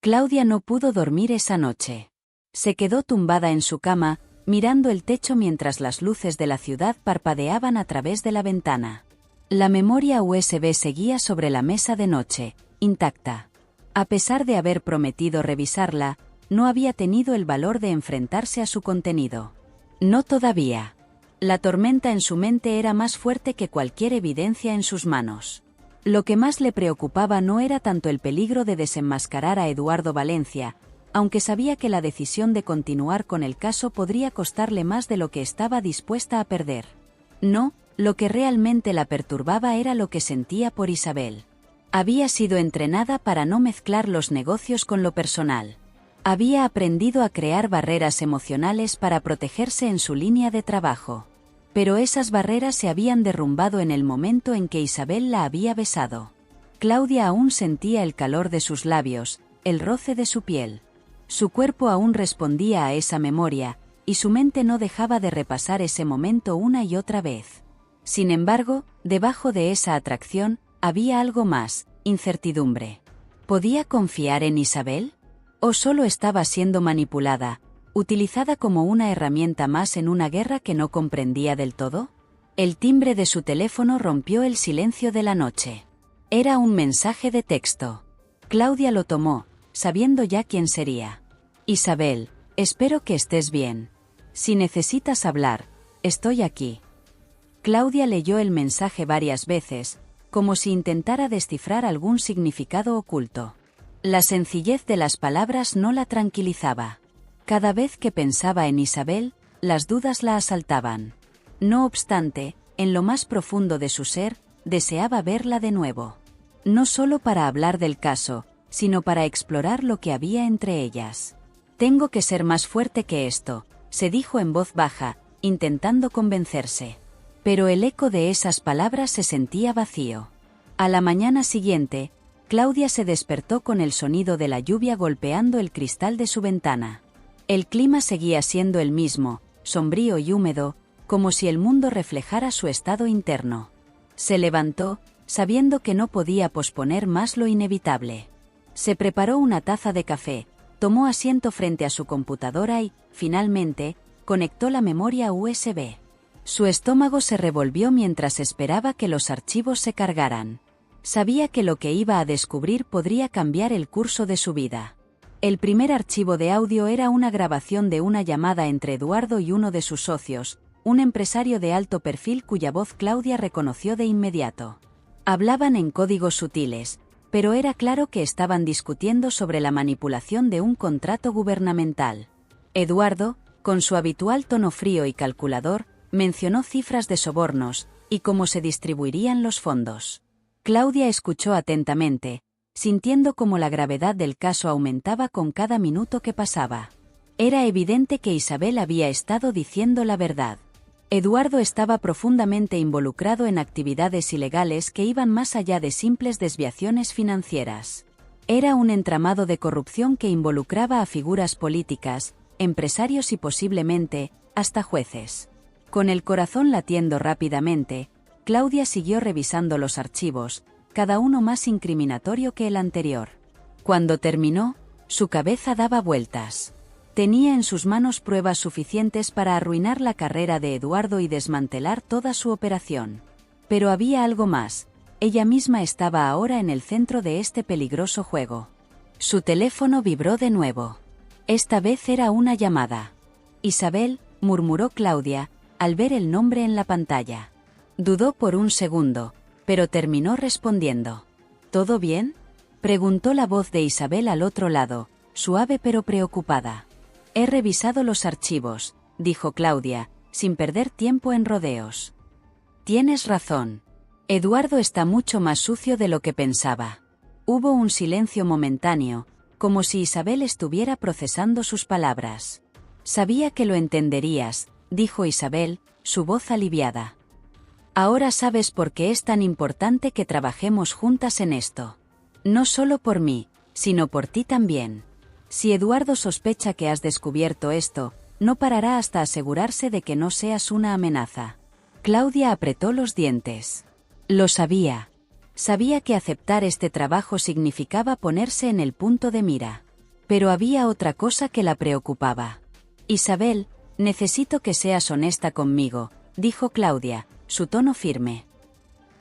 Claudia no pudo dormir esa noche. Se quedó tumbada en su cama, mirando el techo mientras las luces de la ciudad parpadeaban a través de la ventana. La memoria USB seguía sobre la mesa de noche, intacta. A pesar de haber prometido revisarla, no había tenido el valor de enfrentarse a su contenido. No todavía. La tormenta en su mente era más fuerte que cualquier evidencia en sus manos. Lo que más le preocupaba no era tanto el peligro de desenmascarar a Eduardo Valencia, aunque sabía que la decisión de continuar con el caso podría costarle más de lo que estaba dispuesta a perder. No, lo que realmente la perturbaba era lo que sentía por Isabel. Había sido entrenada para no mezclar los negocios con lo personal. Había aprendido a crear barreras emocionales para protegerse en su línea de trabajo. Pero esas barreras se habían derrumbado en el momento en que Isabel la había besado. Claudia aún sentía el calor de sus labios, el roce de su piel. Su cuerpo aún respondía a esa memoria, y su mente no dejaba de repasar ese momento una y otra vez. Sin embargo, debajo de esa atracción, había algo más, incertidumbre. ¿Podía confiar en Isabel? ¿O solo estaba siendo manipulada, utilizada como una herramienta más en una guerra que no comprendía del todo? El timbre de su teléfono rompió el silencio de la noche. Era un mensaje de texto. Claudia lo tomó, sabiendo ya quién sería. Isabel, espero que estés bien. Si necesitas hablar, estoy aquí. Claudia leyó el mensaje varias veces, como si intentara descifrar algún significado oculto. La sencillez de las palabras no la tranquilizaba. Cada vez que pensaba en Isabel, las dudas la asaltaban. No obstante, en lo más profundo de su ser, deseaba verla de nuevo. No solo para hablar del caso, sino para explorar lo que había entre ellas. Tengo que ser más fuerte que esto, se dijo en voz baja, intentando convencerse. Pero el eco de esas palabras se sentía vacío. A la mañana siguiente, Claudia se despertó con el sonido de la lluvia golpeando el cristal de su ventana. El clima seguía siendo el mismo, sombrío y húmedo, como si el mundo reflejara su estado interno. Se levantó, sabiendo que no podía posponer más lo inevitable. Se preparó una taza de café, tomó asiento frente a su computadora y, finalmente, conectó la memoria USB. Su estómago se revolvió mientras esperaba que los archivos se cargaran. Sabía que lo que iba a descubrir podría cambiar el curso de su vida. El primer archivo de audio era una grabación de una llamada entre Eduardo y uno de sus socios, un empresario de alto perfil cuya voz Claudia reconoció de inmediato. Hablaban en códigos sutiles, pero era claro que estaban discutiendo sobre la manipulación de un contrato gubernamental. Eduardo, con su habitual tono frío y calculador, mencionó cifras de sobornos y cómo se distribuirían los fondos. Claudia escuchó atentamente, sintiendo cómo la gravedad del caso aumentaba con cada minuto que pasaba. Era evidente que Isabel había estado diciendo la verdad. Eduardo estaba profundamente involucrado en actividades ilegales que iban más allá de simples desviaciones financieras. Era un entramado de corrupción que involucraba a figuras políticas, empresarios y posiblemente, hasta jueces. Con el corazón latiendo rápidamente, Claudia siguió revisando los archivos, cada uno más incriminatorio que el anterior. Cuando terminó, su cabeza daba vueltas. Tenía en sus manos pruebas suficientes para arruinar la carrera de Eduardo y desmantelar toda su operación. Pero había algo más. Ella misma estaba ahora en el centro de este peligroso juego. Su teléfono vibró de nuevo. Esta vez era una llamada. Isabel, murmuró Claudia, al ver el nombre en la pantalla. Dudó por un segundo, pero terminó respondiendo. ¿Todo bien?, preguntó la voz de Isabel al otro lado, suave pero preocupada. He revisado los archivos, dijo Claudia, sin perder tiempo en rodeos. Tienes razón. Eduardo está mucho más sucio de lo que pensaba. Hubo un silencio momentáneo, como si Isabel estuviera procesando sus palabras. Sabía que lo entenderías, dijo Isabel, su voz aliviada. Ahora sabes por qué es tan importante que trabajemos juntas en esto. No solo por mí, sino por ti también. Si Eduardo sospecha que has descubierto esto, no parará hasta asegurarse de que no seas una amenaza. Claudia apretó los dientes. Lo sabía. Sabía que aceptar este trabajo significaba ponerse en el punto de mira. Pero había otra cosa que la preocupaba. Isabel, necesito que seas honesta conmigo, dijo Claudia, su tono firme.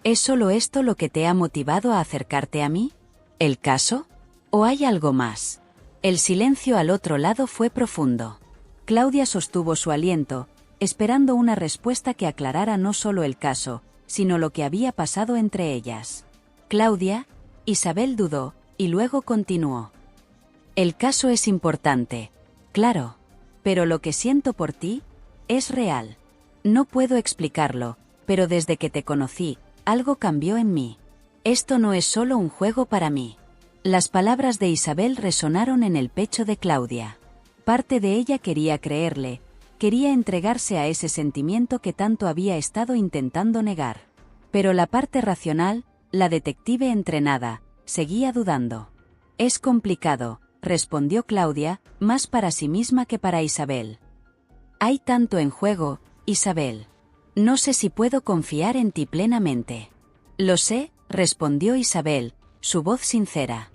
¿Es solo esto lo que te ha motivado a acercarte a mí? ¿El caso? ¿O hay algo más? El silencio al otro lado fue profundo. Claudia sostuvo su aliento, esperando una respuesta que aclarara no solo el caso, sino lo que había pasado entre ellas. Claudia, Isabel dudó, y luego continuó. El caso es importante, claro, pero lo que siento por ti es real. No puedo explicarlo, pero desde que te conocí, algo cambió en mí. Esto no es solo un juego para mí. Las palabras de Isabel resonaron en el pecho de Claudia. Parte de ella quería creerle, quería entregarse a ese sentimiento que tanto había estado intentando negar. Pero la parte racional, la detective entrenada, seguía dudando. Es complicado, respondió Claudia, más para sí misma que para Isabel. Hay tanto en juego, Isabel. No sé si puedo confiar en ti plenamente. Lo sé, respondió Isabel, su voz sincera.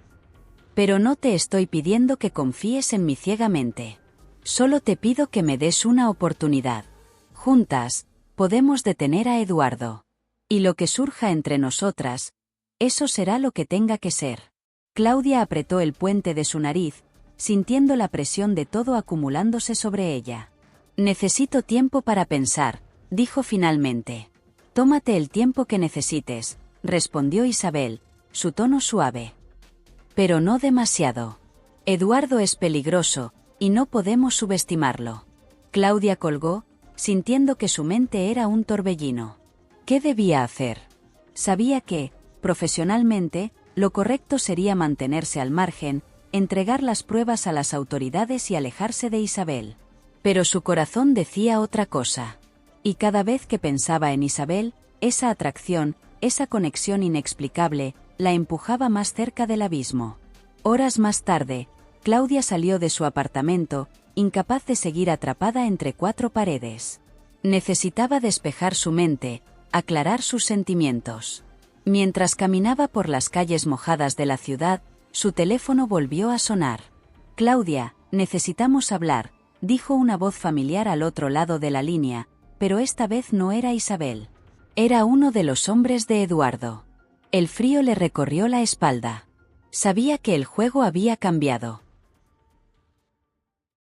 Pero no te estoy pidiendo que confíes en mí ciegamente. Solo te pido que me des una oportunidad. Juntas, podemos detener a Eduardo. Y lo que surja entre nosotras, eso será lo que tenga que ser. Claudia apretó el puente de su nariz, sintiendo la presión de todo acumulándose sobre ella. Necesito tiempo para pensar, dijo finalmente. Tómate el tiempo que necesites, respondió Isabel, su tono suave. Pero no demasiado. Eduardo es peligroso, y no podemos subestimarlo. Claudia colgó, sintiendo que su mente era un torbellino. ¿Qué debía hacer? Sabía que, profesionalmente, lo correcto sería mantenerse al margen, entregar las pruebas a las autoridades y alejarse de Isabel. Pero su corazón decía otra cosa. Y cada vez que pensaba en Isabel, esa atracción, esa conexión inexplicable, la empujaba más cerca del abismo. Horas más tarde, Claudia salió de su apartamento, incapaz de seguir atrapada entre cuatro paredes. Necesitaba despejar su mente, aclarar sus sentimientos. Mientras caminaba por las calles mojadas de la ciudad, su teléfono volvió a sonar. Claudia, necesitamos hablar, dijo una voz familiar al otro lado de la línea, pero esta vez no era Isabel. Era uno de los hombres de Eduardo. El frío le recorrió la espalda. Sabía que el juego había cambiado.